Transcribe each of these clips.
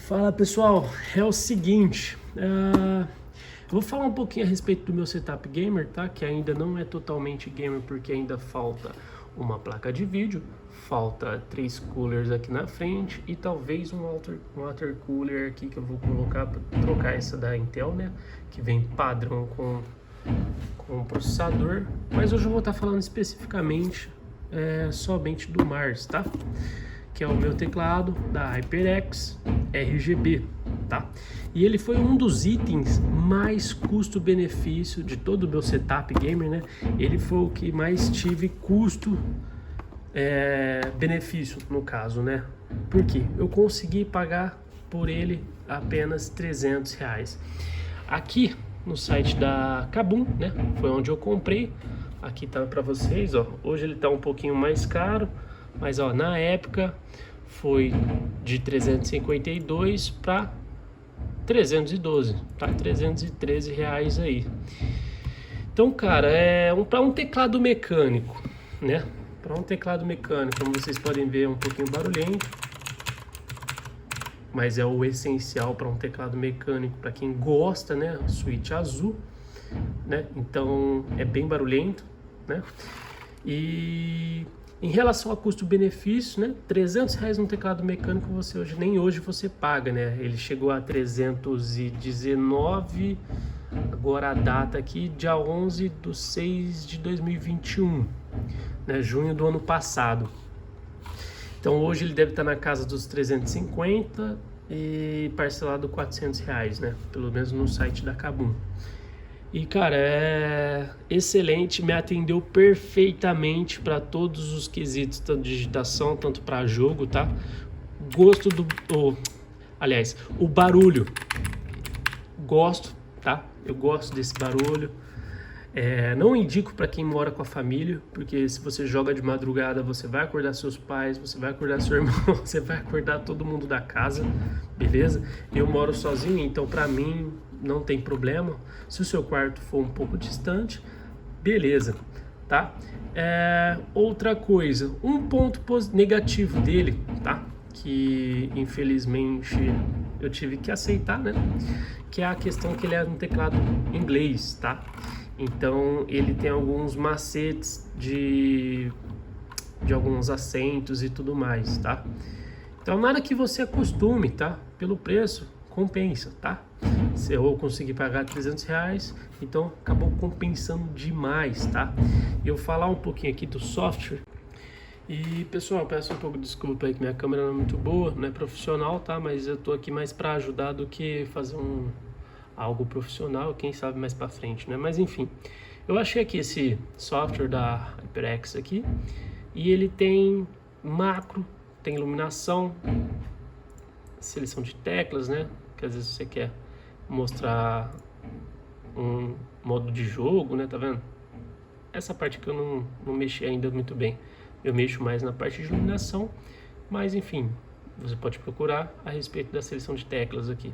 Fala pessoal, é o seguinte, eu vou falar um pouquinho a respeito do meu setup gamer, tá? Que ainda não é totalmente gamer porque ainda falta uma placa de vídeo, falta 3 coolers aqui na frente e talvez um water cooler aqui que eu vou colocar para trocar essa da Intel, né? Que vem padrão com o processador, mas hoje eu vou estar falando especificamente somente do Mars, tá? Que é o meu teclado da HyperX RGB, tá? E ele foi um dos itens mais custo-benefício de todo o meu setup gamer, né? Ele foi o que mais tive custo-benefício no caso, né? Porque eu consegui pagar por ele apenas R$300. Aqui no site da Kabum, né? Foi onde eu comprei. Aqui tá para vocês, ó. Hoje ele tá um pouquinho mais caro, mas ó, na época foi de 352 para 312, tá? R$313 aí. Então, cara, para um teclado mecânico, né? Para um teclado mecânico, como vocês podem ver, é um pouquinho barulhento, mas é o essencial para um teclado mecânico, para quem gosta, né? Switch azul, né? Então é bem barulhento, né? E em relação a custo-benefício, né? R$300 num teclado mecânico nem hoje você paga, né? Ele chegou a 319, agora a data aqui, dia 11/6/2021, né? Junho do ano passado. Então hoje ele deve estar na casa dos 350 e parcelado R$400, né? Pelo menos no site da Kabum. E cara, é excelente, me atendeu perfeitamente para todos os quesitos, tanto digitação, tanto para jogo, tá? Gosto o barulho, gosto, tá? Eu gosto desse barulho. Não indico para quem mora com a família, porque se você joga de madrugada, você vai acordar seus pais, você vai acordar seu irmão, você vai acordar todo mundo da casa, beleza? Eu moro sozinho, então para mim não tem problema. Se o seu quarto for um pouco distante, beleza, tá? Outra coisa, um ponto negativo dele, tá? Que infelizmente eu tive que aceitar, né? Que é a questão que ele é um teclado inglês, tá? Então ele tem alguns macetes de alguns acentos e tudo mais, tá? Então nada que você acostume, tá? Pelo preço, compensa, tá? Se eu conseguir pagar R$300, então acabou compensando demais, tá? E eu vou falar um pouquinho aqui do software. E pessoal, peço um pouco de desculpa aí que minha câmera não é muito boa, não é profissional, tá? Mas eu tô aqui mais para ajudar do que fazer algo profissional, quem sabe mais para frente, né? Mas enfim, eu achei aqui esse software da HyperX aqui e ele tem macro, tem iluminação, seleção de teclas, né? Que às vezes você quer mostrar um modo de jogo, né? Tá vendo? Essa parte que eu não mexi ainda muito bem. Eu mexo mais na parte de iluminação, mas enfim, você pode procurar a respeito da seleção de teclas aqui.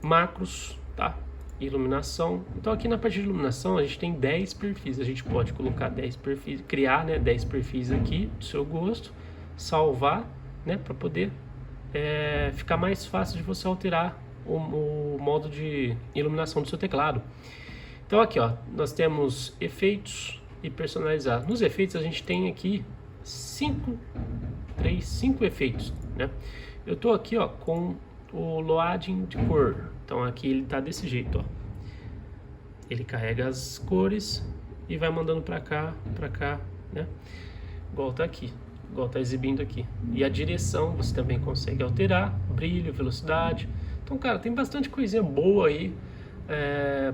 Macros, tá? Iluminação. Então aqui na parte de iluminação a gente tem 10 perfis. A gente pode colocar 10 perfis, criar, né, 10 perfis aqui do seu gosto, salvar, né, para poder ficar mais fácil de você alterar o modo de iluminação do seu teclado. Então aqui, ó, nós temos efeitos e personalizar. Nos efeitos a gente tem aqui 5 efeitos, né? Eu tô aqui, ó, com o loading de cor. Então aqui ele tá desse jeito, ó. Ele carrega as cores e vai mandando para cá, né? Igual tá aqui, igual tá exibindo aqui. E a direção você também consegue alterar, brilho, velocidade. Então, cara, tem bastante coisinha boa aí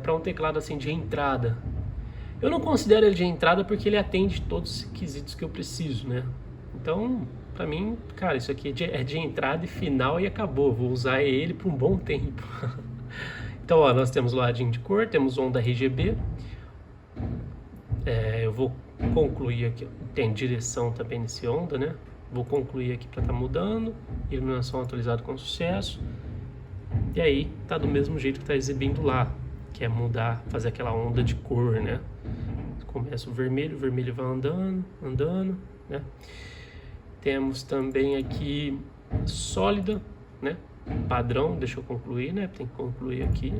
para um teclado assim de entrada. Eu não considero ele de entrada porque ele atende todos os requisitos que eu preciso, né? Então, pra mim, cara, isso aqui é de entrada e final e acabou. Vou usar ele por um bom tempo. Então, ó, nós temos loading de cor, temos onda RGB. Eu vou concluir aqui, ó. Tem direção também nesse onda, né? Vou concluir aqui para estar mudando. Iluminação atualizada com sucesso. E aí, tá do mesmo jeito que tá exibindo lá. Que é mudar, fazer aquela onda de cor, né? Começa o vermelho vai andando, né? Temos também aqui sólida, né? Padrão, deixa eu concluir, né? Tem que concluir aqui.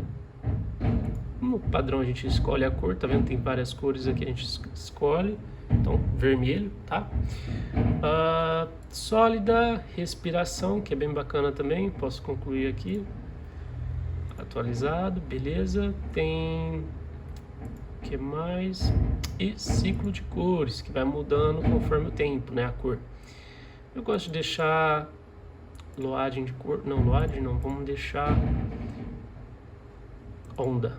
No padrão a gente escolhe a cor, tá vendo? Tem várias cores aqui, a gente escolhe. Então, vermelho, tá? Sólida, respiração, que é bem bacana também. Posso concluir aqui. Atualizado, beleza. Tem... o que mais? E ciclo de cores, que vai mudando conforme o tempo, né? A cor. Eu gosto de deixar loading de cor. Não, loading não. Vamos deixar onda.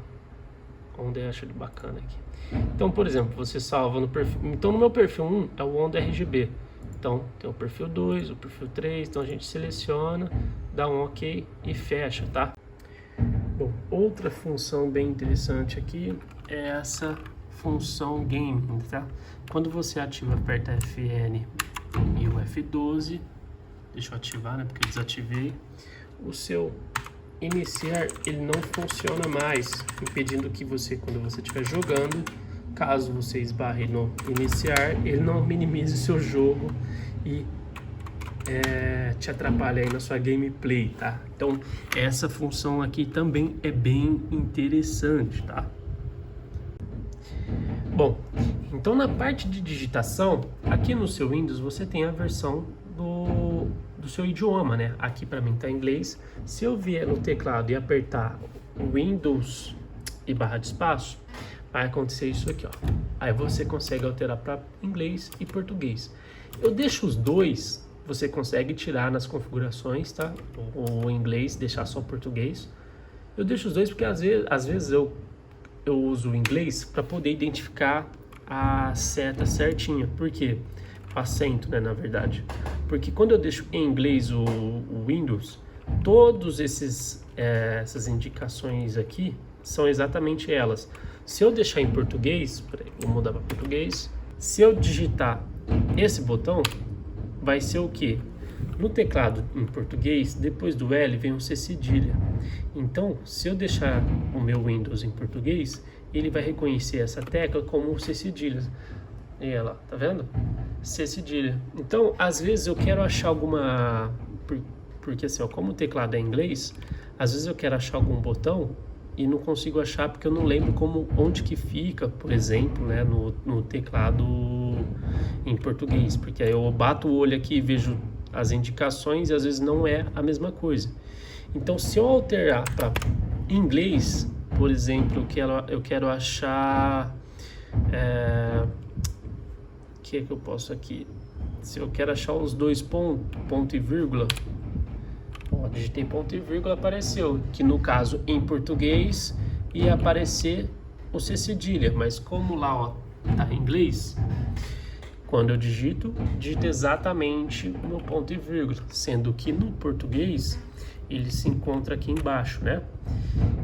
Onda eu acho bacana aqui. Então, por exemplo, você salva no perfil. Então, no meu perfil 1 é o onda RGB. Então, tem o perfil 2, o perfil 3. Então, a gente seleciona, dá um OK e fecha, tá? Bom, outra função bem interessante aqui é essa função Gaming, tá? Quando você ativa, aperta FN e o F12. Deixa eu ativar, né? Porque eu desativei. O seu iniciar, ele não funciona mais, impedindo que você, quando você estiver jogando, caso você esbarre no iniciar, ele não minimize o seu jogo e te atrapalha aí na sua gameplay, tá? Então, essa função aqui também é bem interessante, tá? Bom, então na parte de digitação, aqui no seu Windows você tem a versão do seu idioma, né? Aqui para mim tá em inglês. Se eu vier no teclado e apertar Windows e barra de espaço, vai acontecer isso aqui, ó. Aí você consegue alterar para inglês e português. Eu deixo os dois, você consegue tirar nas configurações, tá? O inglês, deixar só português. Eu deixo os dois porque às vezes eu uso o inglês para poder identificar a seta certinha. Por quê? O acento, né, na verdade. Porque quando eu deixo em inglês o Windows, todos essas indicações aqui são exatamente elas. Se eu deixar em português, peraí, vou mudar para português. Se eu digitar esse botão, vai ser o quê? No teclado em português, depois do L vem um C cedilha. Então, se eu deixar o meu Windows em português, ele vai reconhecer essa tecla como C cedilha. E ela, tá vendo? C cedilha. Então, às vezes eu quero achar alguma... Porque assim, ó, como o teclado é em inglês, às vezes eu quero achar algum botão e não consigo achar porque eu não lembro onde que fica, por exemplo, né, no teclado em português. Porque aí eu bato o olho aqui e vejo as indicações e às vezes não é a mesma coisa. Então, se eu alterar para inglês, por exemplo, eu quero achar... que é que eu posso aqui? Se eu quero achar os dois ponto e vírgula, ó, digitei ponto e vírgula, apareceu, que no caso em português ia aparecer o C cedilha, mas como lá, ó, tá em inglês, quando eu digito exatamente no ponto e vírgula, sendo que no português ele se encontra aqui embaixo, né?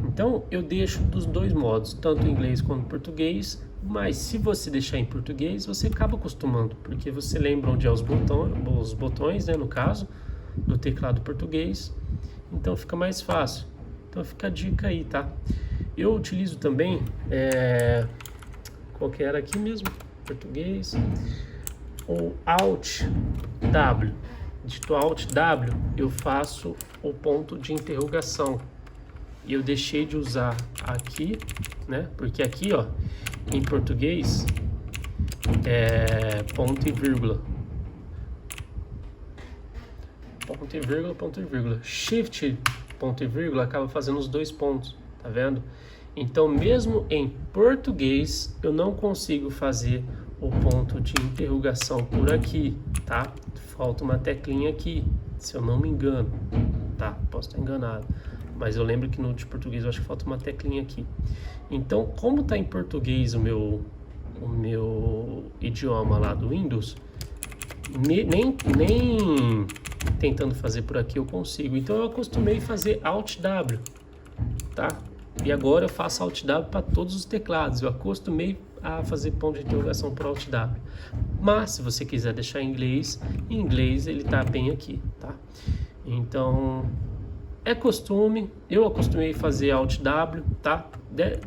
Então eu deixo dos dois modos, tanto em inglês quanto em português. Mas se você deixar em português, você acaba acostumando, porque você lembra onde é os botões, né, no caso, do teclado português, então fica mais fácil. Então fica a dica aí, tá? Eu utilizo também, qual que era aqui mesmo? Português, o Alt W. Dito Alt W, eu faço o ponto de interrogação. E eu deixei de usar aqui, né? Porque aqui, ó, em português é ponto e vírgula. Ponto e vírgula, ponto e vírgula. Shift, ponto e vírgula, acaba fazendo os dois pontos, tá vendo? Então, mesmo em português, eu não consigo fazer o ponto de interrogação por aqui, tá? Falta uma teclinha aqui, se eu não me engano, tá? Posso estar enganado. Mas eu lembro que no de português eu acho que falta uma teclinha aqui. Então, como está em português o meu idioma lá do Windows, nem tentando fazer por aqui eu consigo. Então eu acostumei a fazer Alt W, tá? E agora eu faço Alt W para todos os teclados. Eu acostumei a fazer ponto de interrogação por Alt W. Mas se você quiser deixar em inglês ele tá bem aqui, tá? Então... é costume, eu acostumei a fazer Alt W, tá?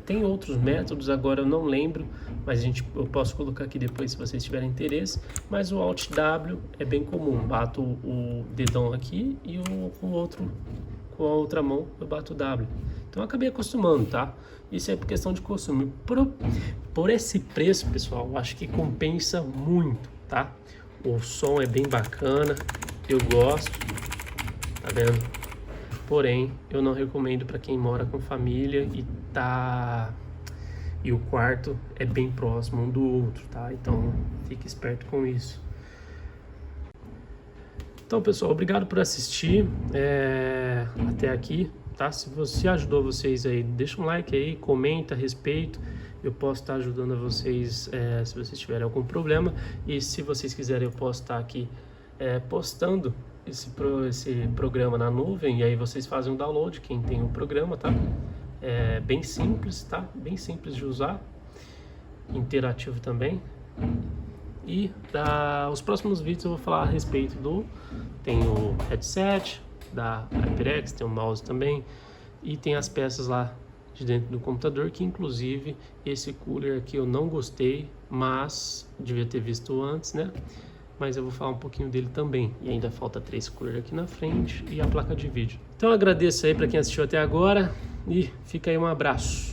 Tem outros métodos, agora eu não lembro, mas eu posso colocar aqui depois se vocês tiverem interesse. Mas o Alt W é bem comum, bato o dedão aqui e com a outra mão eu bato o W. Então eu acabei acostumando, tá? Isso é por questão de costume. Por esse preço, pessoal, eu acho que compensa muito, tá? O som é bem bacana, eu gosto, tá vendo? Porém, eu não recomendo para quem mora com família e o quarto é bem próximo um do outro, tá? Então, fique esperto com isso. Então, pessoal, obrigado por assistir até aqui, tá? Se você ajudou vocês aí, deixa um like aí, comenta a respeito. Eu posso estar ajudando a vocês se vocês tiverem algum problema. E se vocês quiserem, eu posso estar aqui postando esse programa na nuvem. E aí vocês fazem o download, quem tem o programa, tá? É bem simples, tá? Bem simples de usar. Interativo também. E os próximos vídeos eu vou falar a respeito tem o headset da HyperX, tem o mouse também e tem as peças lá de dentro do computador, que inclusive esse cooler aqui eu não gostei, mas devia ter visto antes, né? Mas eu vou falar um pouquinho dele também. E ainda falta 3 coolers aqui na frente e a placa de vídeo. Então eu agradeço aí para quem assistiu até agora e fica aí um abraço.